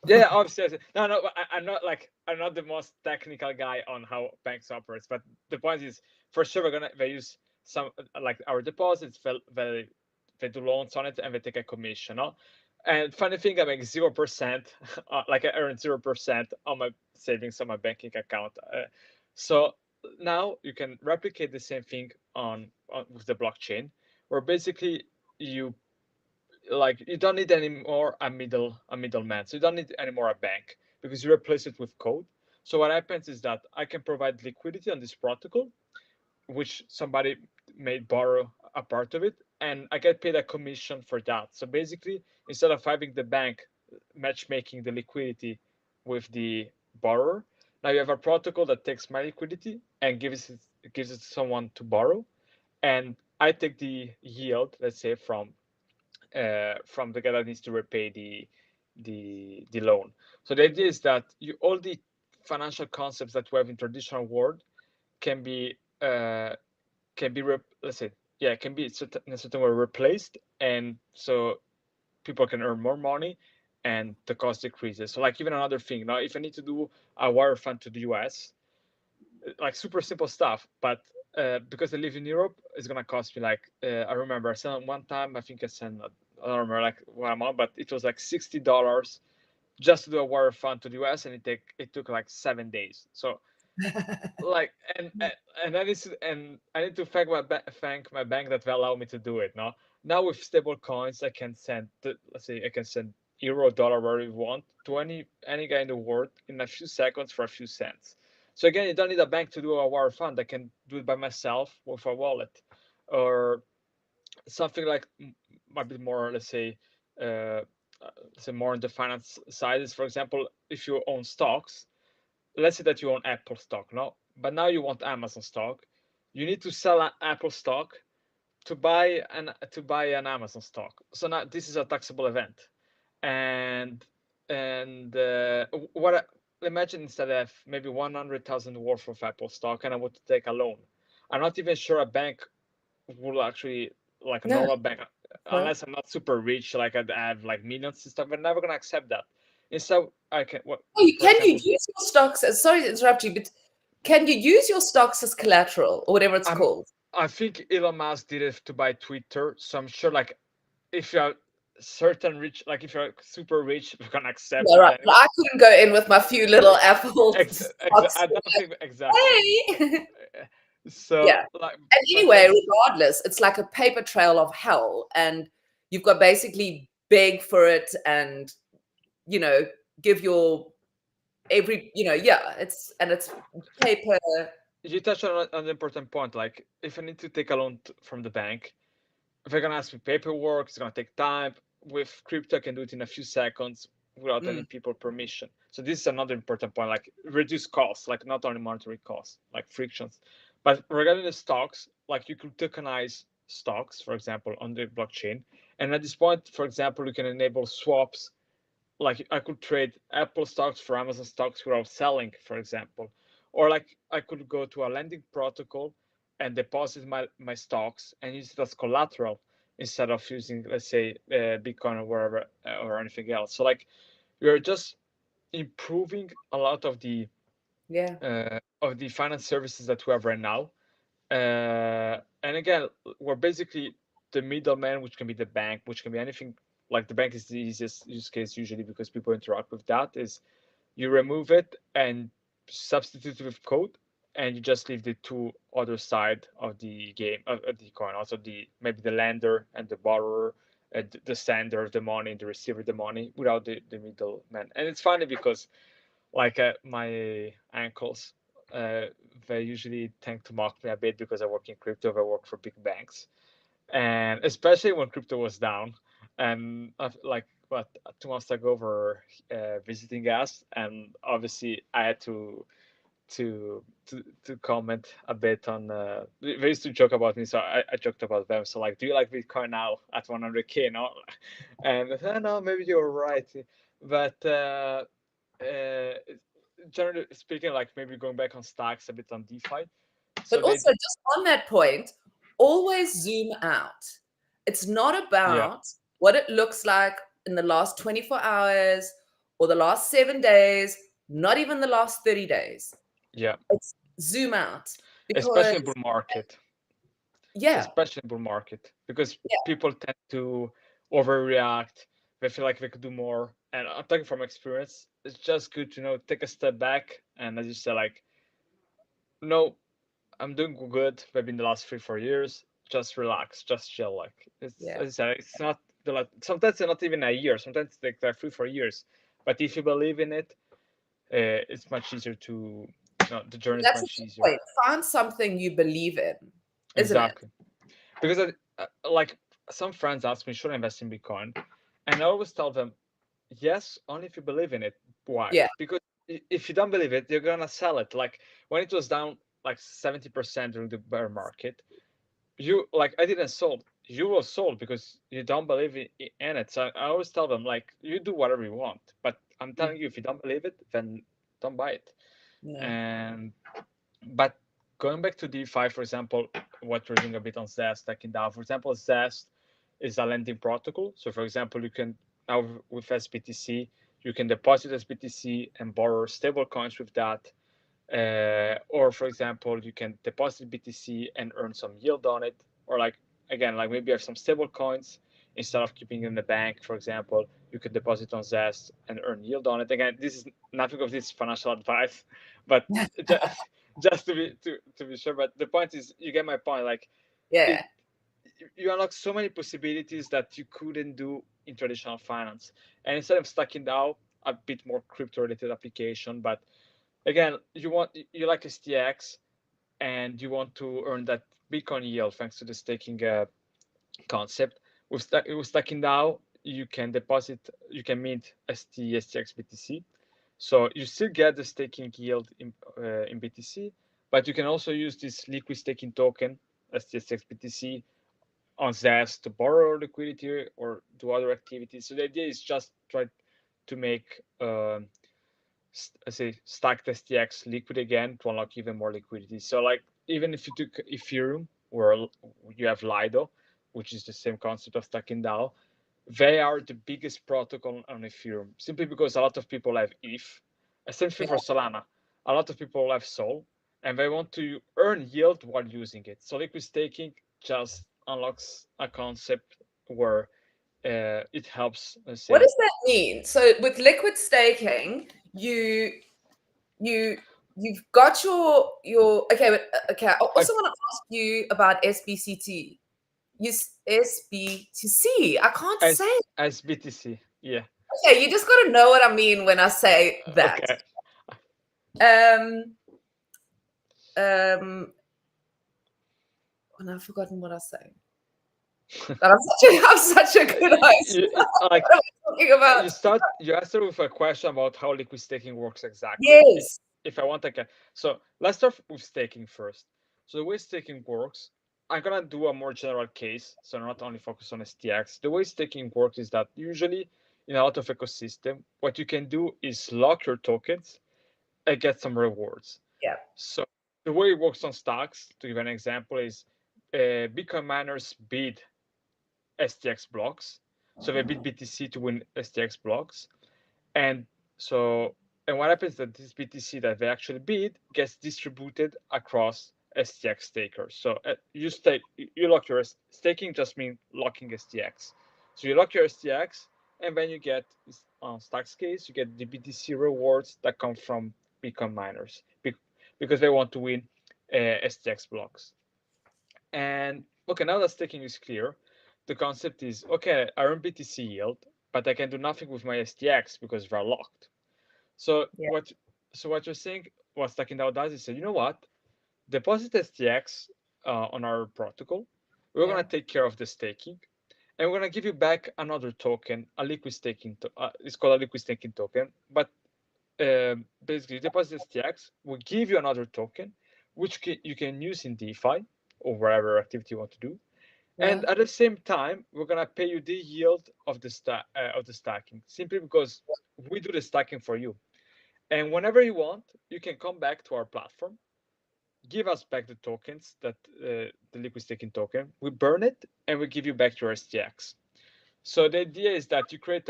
Yeah, obviously. No, I'm not the most technical guy on how banks operates, but the point is, for sure, they use some like our deposits. They do loans on it and they take a commission. No? And funny thing, I make 0%, like I earn 0% on my savings on my banking account. So now you can replicate the same thing on with the blockchain, where basically you don't need anymore a middleman. So you don't need anymore a bank, because you replace it with code. So what happens is that I can provide liquidity on this protocol, which somebody may borrow a part of it, and I get paid a commission for that. So basically, instead of having the bank matchmaking the liquidity with the borrower, now you have a protocol that takes my liquidity and gives it to someone to borrow, and I take the yield, let's say, from the guy that needs to repay the loan. So the idea is that all the financial concepts that we have in traditional world can be let's say, can be in a certain way replaced, and so people can earn more money and the cost decreases. So like, even another thing, now if I need to do a wire fund to the US, like super simple stuff, but because I live in Europe, it's gonna cost me like I remember I sent one time, I think I sent, I don't remember like what amount, but it was like $60 just to do a wire fund to the US, and it took like 7 days. So like, and I need to thank my bank that will allow me to do it. Now with stable coins, I can send let's say I can send euro, dollar, wherever you want, to any guy in the world in a few seconds for a few cents. So again, you don't need a bank to do a wire fund. I can do it by myself with a wallet, or something like a bit more, let's say more on the finance side is, for example, if you own stocks. Let's say that you own Apple stock, no, but now you want Amazon stock. You need to sell an Apple stock to buy an Amazon stock. So now this is a taxable event, and what imagine instead of maybe 100,000 worth of Apple stock, and I want to take a loan. I'm not even sure a bank will actually, like a normal bank, unless I'm not super rich, like I have like millions and stuff. They're never gonna accept that. Instead, I can. You use your stocks as, sorry to interrupt you, but can you use your stocks as collateral or whatever it's called? I think Elon Musk did it to buy Twitter, so I'm sure like if you're certain rich, like if you're super rich, you can accept it. Right. I couldn't go in with my few little Apple stocks. I don't think exactly. Hey. So yeah. And anyway, regardless, it's like a paper trail of hell, and you've got basically beg for it, and give your it's paper. You touched on an important point. Like, if I need to take a loan from the bank, if they're gonna ask me paperwork, it's gonna take time. With crypto, I can do it in a few seconds without any people permission. So this is another important point, like reduce costs, like not only monetary costs, like frictions. But regarding the stocks, like you could tokenize stocks, for example, on the blockchain. And at this point, for example, you can enable swaps. Like I could trade Apple stocks for Amazon stocks without selling, for example. Or like I could go to a lending protocol and deposit my stocks and use it as collateral. instead of using, let's say, Bitcoin or wherever or anything else. So like you're just improving a lot of the finance services that we have right now. And again, we're basically the middleman, which can be the bank, which can be anything. Like the bank is the easiest use case usually because people interact with that. Is you remove it and substitute it with code, and you just leave the two other side of the game of the coin. Also the maybe the lender and the borrower, the sender of the money, the receiver of the money, without the middleman. And it's funny because like my uncles, they usually tend to mock me a bit because I work in crypto. I work for big banks, and especially when crypto was down. And like what 2 months ago, were visiting us, and obviously I had to comment a bit on. They used to joke about me, so I joked about them. So like, do you like Bitcoin now at 100K? No, and no, maybe you're right, but. Generally speaking, like maybe going back on stacks a bit on DeFi. So But also, just on that point, always zoom out. It's not about what it looks like in the last 24 hours or the last 7 days, not even the last 30 days. Yeah. It's zoom out Especially because, in bull market. yeah. Especially in bull market, because Yeah. people tend to overreact. They feel like they could do more. And I'm talking from experience. It's just good to take a step back and, as you said, like, no, I'm doing good. Maybe in the last 3-4 years. Just relax, just chill. Like it's Yeah. as I said, it's not sometimes it's not even a year. Sometimes it's like 3-4 years. But if you believe in it, it's much easier to. The journey is That's a much good easier. point. Find something you believe in, isn't it? Exactly. Because like some friends ask me, should I invest in Bitcoin? And I always tell them, yes, only if you believe in it. Why? Yeah. Because if you don't believe it, you're gonna sell it. Like when it was down like 70% during the bear market, you like I didn't sold. You were sold because you don't believe in it. So I always tell them like you do whatever you want, but I'm telling you, if you don't believe it, then don't buy it. Yeah. And but going back to DeFi, for example, what we're doing a bit on Zest, stacking DAO. For example, Zest is a lending protocol. So, for example, you can now with SBTC, you can deposit SBTC and borrow stable coins with that. Or, for example, you can deposit BTC and earn some yield on it. Or, like again, like maybe you have some stable coins instead of keeping it in the bank. For example, you could deposit on Zest and earn yield on it. Again, this is nothing of this financial advice, but just to be sure. But the point is, you get my point. Like Yeah. it, you unlock so many possibilities that you couldn't do in traditional finance. And instead of stacking DAO, a bit more crypto related application. But again, you like STX and you want to earn that Bitcoin yield thanks to the staking concept. With stacking DAO, you can mint STX BTC. So you still get the staking yield in BTC, but you can also use this liquid staking token, STX BTC, on Zest to borrow liquidity or do other activities. So the idea is just try to make, say, stacked STX liquid again to unlock even more liquidity. So like even if you took Ethereum, where you have Lido, which is the same concept of stacking DAO, they are the biggest protocol on Ethereum simply because a lot of people have ETH. Same thing for Solana. A lot of people have Sol, and they want to earn yield while using it. So liquid staking just unlocks a concept where it helps, let's What say. does that mean? So with liquid staking, you've got your okay, but okay. I also want to ask you about SBCT. SBTC. I can't say it. As BTC, yeah. Okay, you just got to know what I mean when I say that. Okay. Um, and I've forgotten what I was saying. But I'm such a good host. Like What am I talking about? you answer with a question about how liquid staking works exactly. Yes. If I want, so let's start with staking first. So the way staking works, I'm gonna do a more general case, so not only focus on STX. The way staking works is that usually in a lot of ecosystem, what you can do is lock your tokens and get some rewards. Yeah. So the way it works on stocks, to give an example, is Bitcoin miners bid STX blocks. So they bid BTC to win STX blocks. And so, and what happens is that this BTC that they actually bid gets distributed across STX stakers. So you lock your staking just means locking STX. So you lock your STX, and then you get, on Stack's case, you get the BTC rewards that come from Bitcoin miners because they want to win STX blocks. And okay, now that staking is clear, the concept is, okay, I earn BTC yield, but I can do nothing with my STX because they're locked. So Yeah. what you're saying, what Stacking DAO does is say, you know what, deposit STX on our protocol. We're Yeah. gonna take care of the staking, and we're gonna give you back another token, a liquid staking. It's called a liquid staking token, but basically, you deposit STX, we'll give you another token, which you can use in DeFi or whatever activity you want to do. Yeah. And at the same time, we're gonna pay you the yield of the stacking, simply because we do the stacking for you. And whenever you want, you can come back to our platform, give us back the tokens, that the liquid staking token. We burn it, and we give you back your STX. So the idea is that you create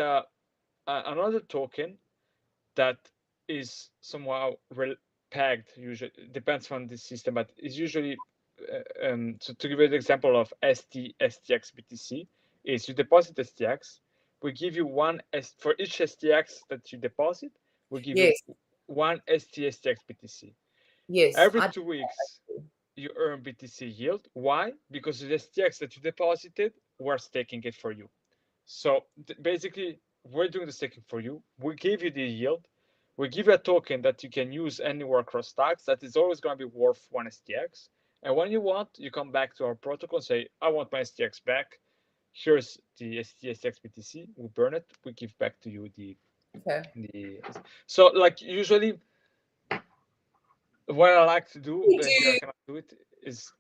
another token that is somehow pegged. Usually depends on the system, but it's usually so to give you an example of STX BTC is you deposit STX, we give you for each STX that you deposit, we give you Yes. one STX BTC. Yes. Every 2 weeks you earn BTC yield. Why? Because the STX that you deposited, we're staking it for you. So basically, we're doing the staking for you. We give you the yield. We give you a token that you can use anywhere across stacks that is always going to be worth one STX. And when you want, you come back to our protocol and say, I want my STX back. Here's the STX BTC. We burn it. We give back to you Okay. So like usually what I like to do, We but here I do. cannot do it, is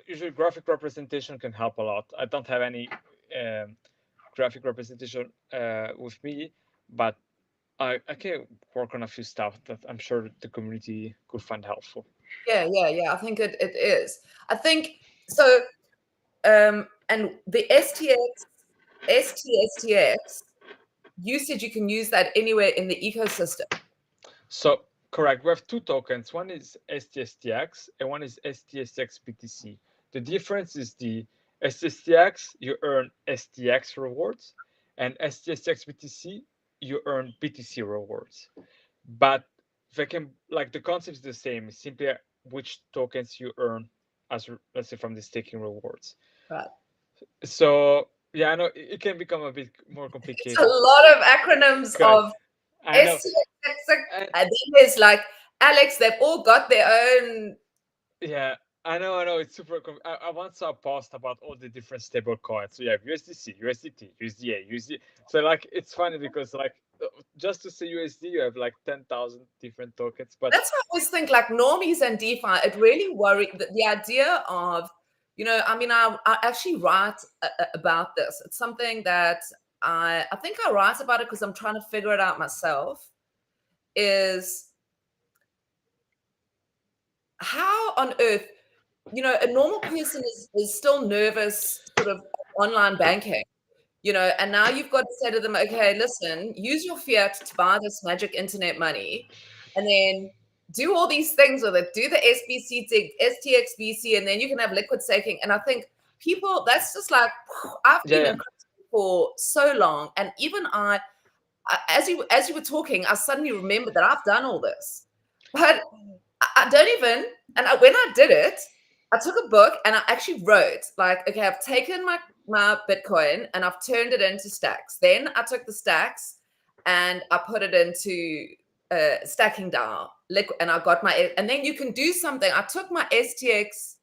usually graphic representation can help a lot. I don't have any graphic representation with me, but I can work on a few stuff that I'm sure the community could find helpful. Yeah. Yeah. Yeah. I think it is. I think so. And the STX, you said you can use that anywhere in the ecosystem. So correct, we have two tokens. One is STSTX and one is STSX BTC. The difference is the STSTX, you earn STX rewards, and STSX BTC, you earn BTC rewards. But they can, like, the concept is the same. It's simply which tokens you earn as, let's say, from the staking rewards. Right. So yeah, I know it can become a bit more It's a complicated. lot of acronyms Correct. of I know. STX, And and then there's like Alex. They've all got their own. yeah, I know. It's super. I once saw a post about all the different stable coins. So you have USDC, USDT, USDA, USD. So like, it's funny because like, just to say USD, you have like 10,000 different tokens. But That's what I always think. Like normies and DeFi, it really worried the idea of, I mean, I actually write about this. It's something that I think I write about it because I'm trying to figure it out myself. Is how on earth, a normal person is still nervous, sort of online banking, and now you've got to say to them, okay, listen, use your fiat to buy this magic internet money, and then do all these things with it, do the SBC, STXBC, and then you can have liquid staking. And I think people, that's just like, I've been yeah, in crypto for so long, and even as you were talking, I suddenly remembered that I've done all this, but I don't even. And when I did it, I took a book and I actually wrote like, okay, I've taken my Bitcoin and I've turned it into stacks. Then I took the stacks and I put it into stacking DAO, and I got and then you can do something. I took my STX.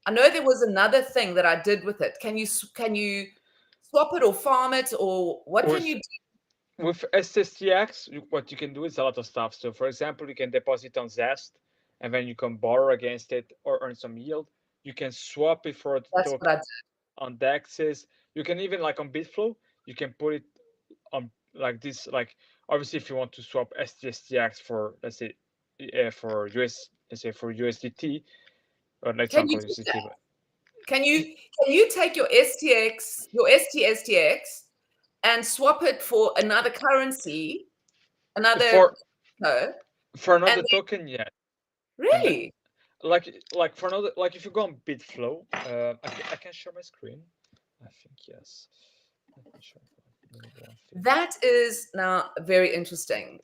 I know there was another thing that I did with it. Can you swap it or farm it, or what can you with do? with SSTX, what you can do is a lot of stuff. So for example, you can deposit on Zest, and then you can borrow against it or earn some yield. You can swap it for the That's token what I did. on DEXs. You can even, like, on Bitflow, you can put it on like this. Like, obviously, if you want to swap STSTX for, let's say, for US, let's say for USDT, or let's Can not you call do it that? USDT, but Can you take your STX and swap it for another currency, another code? For another token, yeah. And then, Really? like for another, like if you go on Bitflow, I can share my screen. I think yes. Let me share. That is now very interesting.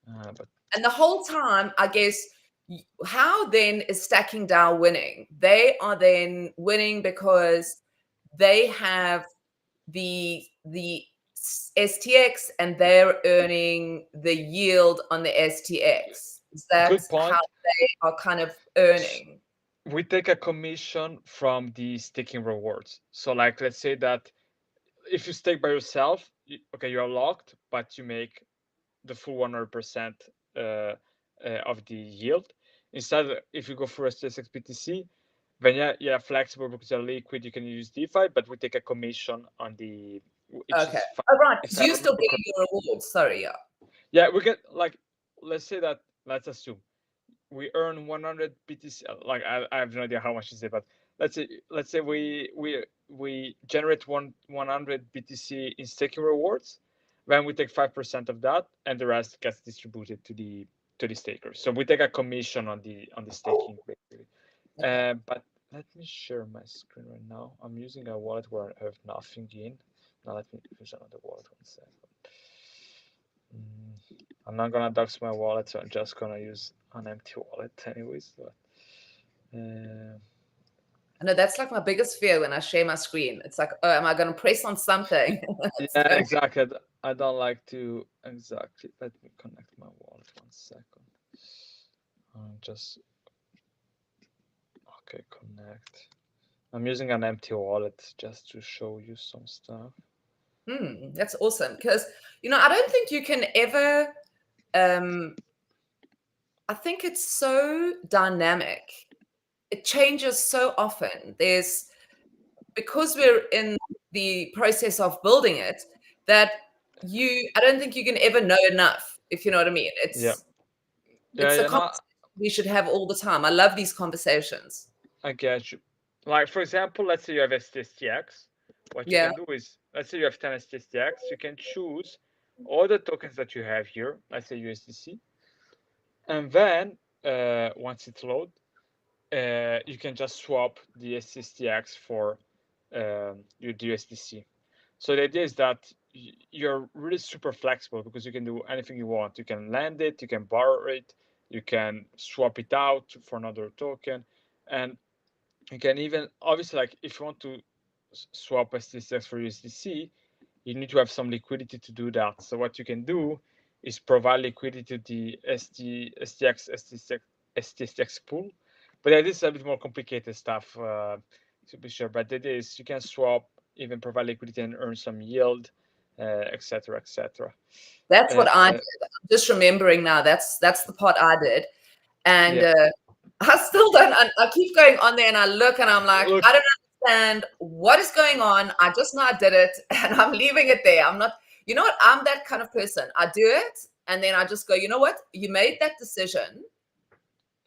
But And the whole time, I guess, how then is Stacking DAO winning? They are then winning because they have the STX and they're earning the yield on the STX. Is that good point. how they are kind of earning? We take a commission from the staking rewards. So like, let's say that if you stake by yourself, okay, you are locked, but you make the full 100% of the yield. Instead, if you go for STX BTC, then yeah, flexible because you're liquid, you can use DeFi, but we take a commission on the. Okay. Oh, right. Because you still get getting your rewards. Sorry, yeah. Yeah, we get like, let's say that, let's assume we earn 100 BTC. Like I have no idea how much is it, but let's say we generate 100 BTC in staking rewards. Then we take 5% of that, and the rest gets distributed to the stakers. So we take a commission on the staking, basically. Okay. But let me share my screen right now. I'm using a wallet where I have nothing in. Now let me use another wallet. 1 second. I'm not gonna dox my wallet, so I'm just gonna use an empty wallet anyways. But, I know that's like my biggest fear when I share my screen. It's like, oh, am I going to press on something? yeah, exactly. I don't like to exactly. Let me connect my wallet 1 second. Just okay, connect. I'm using an empty wallet just to show you some stuff. That's awesome because I don't think you can ever. I think it's so dynamic. It changes so often. Because we're in the process of building it, that I don't think you can ever know enough, if you know what I mean. It's a conversation we should have all the time. I love these conversations. I get you. Like for example, let's say you have STX. What you can do is, let's say you have 10 STX, you can choose all the tokens that you have here, let's say USDC, and then once it's load, you can just swap the STX for your USDC. So the idea is that you're really super flexible because you can do anything you want. You can lend it, you can borrow it, you can swap it out for another token, and you can even, obviously, like if you want to swap STX for USDC, you need to have some liquidity to do that. So what you can do is provide liquidity to the STX pool. But this is a bit more complicated stuff, to be sure. But the idea is you can swap, even provide liquidity and earn some yield, etc., etc. That's what I did. I'm just remembering now. That's the part I did, and I still don't. I keep going on there, and I look, and I'm like, I don't understand what is going on. I just know I did it, and I'm leaving it there. I'm not. You know what? I'm that kind of person. I do it, and then I just go. You know what? You made that decision.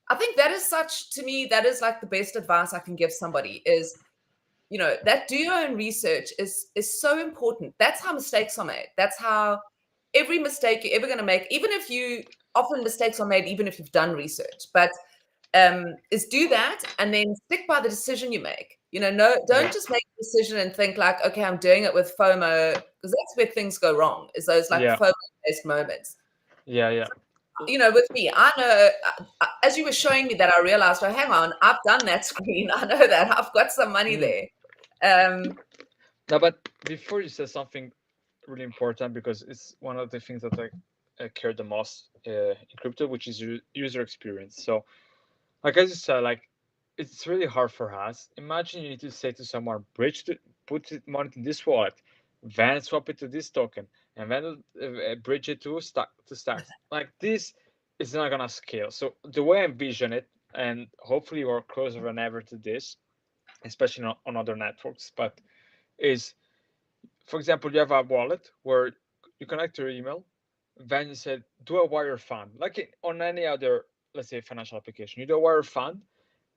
I think that is to me, that is like the best advice I can give somebody is, that do your own research is so important. That's how mistakes are made. That's how every mistake you're ever going to make, often mistakes are made, even if you've done research, but is do that and then stick by the decision you make. Don't just make a decision and think like, okay, I'm doing it with FOMO, because that's where things go wrong, is those like FOMO-based moments. Yeah. With me, I know, as you were showing me that, I realized, oh, hang on, I've done that screen. I know that I've got some money there. No, but before you say something really important, because it's one of the things that I care the most in crypto, which is user experience. So, like as you said, like it's really hard for us. Imagine you need to say to someone, put money in this wallet, then swap it to this token, and then bridge it to stacks. Like this is not gonna scale. So the way I envision it, and hopefully we're closer than ever to this, especially on other networks, but is, for example, you have a wallet where you connect your email, then you said, do a wire fund, like on any other, let's say, financial application. You do a wire fund,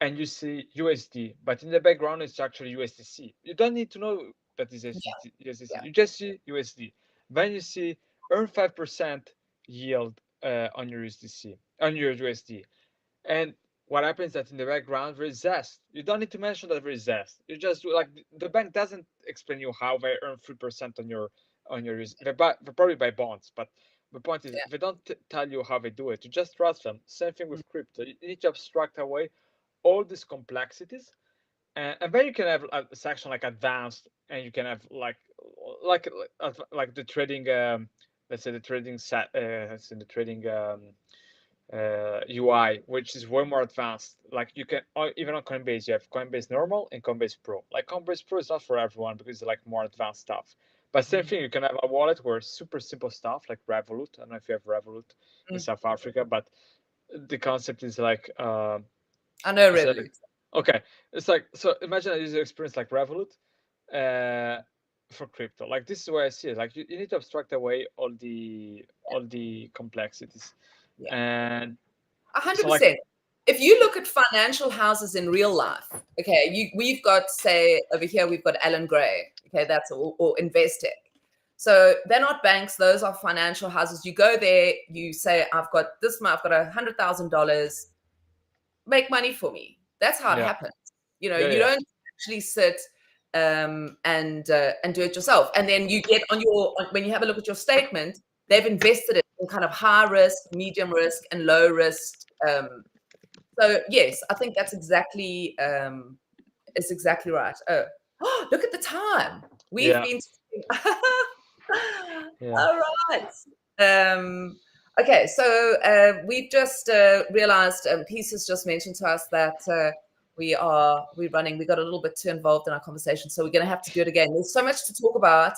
and you see USD, but in the background it's actually USDC. You don't need to know that is USDC. Yeah. You just see USD. Then you see earn 5% yield on your USDC, on your USD. And what happens that in the background there is Zest. You don't need to mention that there is Zest. You just do, like, the bank doesn't explain you how they earn 3% on your they probably buy bonds, but the point is they don't tell you how they do it. You just trust them. Same thing with crypto. You need to abstract away all these complexities, and then you can have a section like advanced, and you can have like the trading, let's say the trading let's say the trading UI, which is way more advanced. Like you can, even on Coinbase, you have Coinbase Normal and Coinbase Pro. Like Coinbase Pro is not for everyone because it's like more advanced stuff. But same thing, you can have a wallet where super simple stuff like Revolut. I don't know if you have Revolut in South Africa, but the concept is like I know it's Revolut. okay. It's like, so imagine a user experience like Revolut for crypto. Like this is where I see it. Like you need to abstract away all the complexities. Yeah. And 100%. like, if you look at financial houses in real life, okay, we've got, say, over here, we've got Alan Gray, okay, that's or Investec. So they're not banks, those are financial houses. You go there, you say, I've got this, I've got $100,000, make money for me. That's how it happens. You don't actually sit and do it yourself. And then you get on when you have a look at your statement, they've invested it in kind of high risk, medium risk, and low risk. So yes, I think that's exactly it's exactly right. Oh, look at the time. We've been all right. Okay, so we've just realized, Peace has just mentioned to us that we're running. We got a little bit too involved in our conversation, so we're going to have to do it again. There's so much to talk about.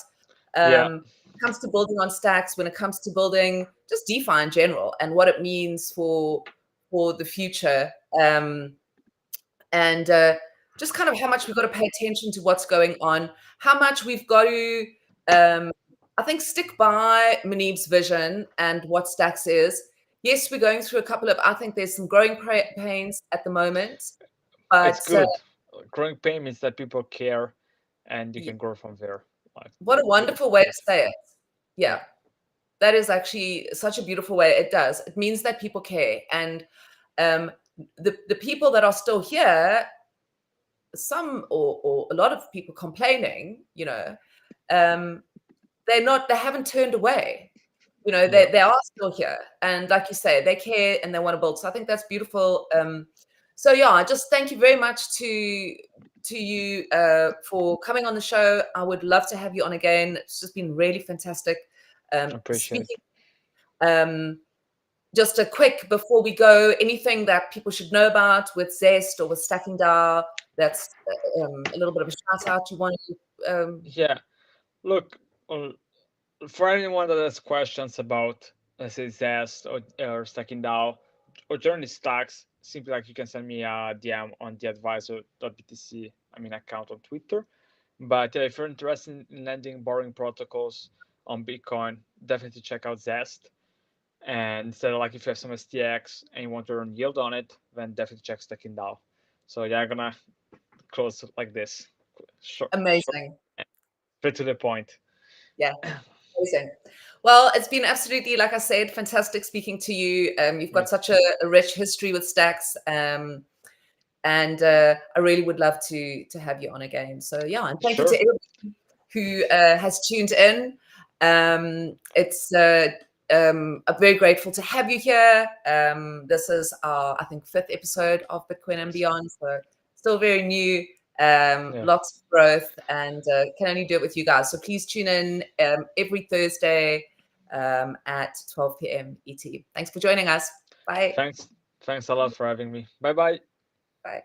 When it comes to building on stacks, when it comes to building just DeFi in general, and what it means for the future, and just kind of how much we've got to pay attention to what's going on, how much we've got to, I think, stick by Munib's vision and what Stacks is. Yes, we're going through a couple of, I think there's some growing pains at the moment. But it's good. Growing pain means that people care and you can grow from there. Like, what a wonderful way to say it. Yeah, that is actually such a beautiful way. It does. It means that people care. And the people that are still here, some or a lot of people complaining, they haven't turned away. They are still here, and like you say, they care and they want to build. So I think that's beautiful. So yeah, I just thank you very much to you for coming on the show. I would love to have you on again. It's just been really fantastic. Appreciate it. Just a quick, before we go, anything that people should know about with Zest or with Stacking DAO, that's a little bit of a shout out you want to... Yeah, look, for anyone that has questions about, let's say, Zest or Stacking DAO or generally stacks, simply like you can send me a DM on TheAdvisor.btc, account on Twitter. But if you're interested in lending, borrowing protocols on Bitcoin, definitely check out Zest. And instead of, like, if you have some STX and you want to earn yield on it, then definitely check Stacking DAO. So yeah, I'm gonna close like this. Amazing. Straight to the point. Yeah. Amazing. Well, it's been absolutely, like I said, fantastic speaking to you. You've got such a rich history with stacks, and I really would love to have you on again. So yeah, and thank you to everybody who has tuned in. I'm very grateful to have you here. This is our, I think, 5th episode of Bitcoin and Beyond, so still very new. Lots of growth, and can only do it with you guys. So please tune in every Thursday at 12 p.m. ET. Thanks for joining us. Bye. Thanks a lot for having me. Bye-bye. Bye.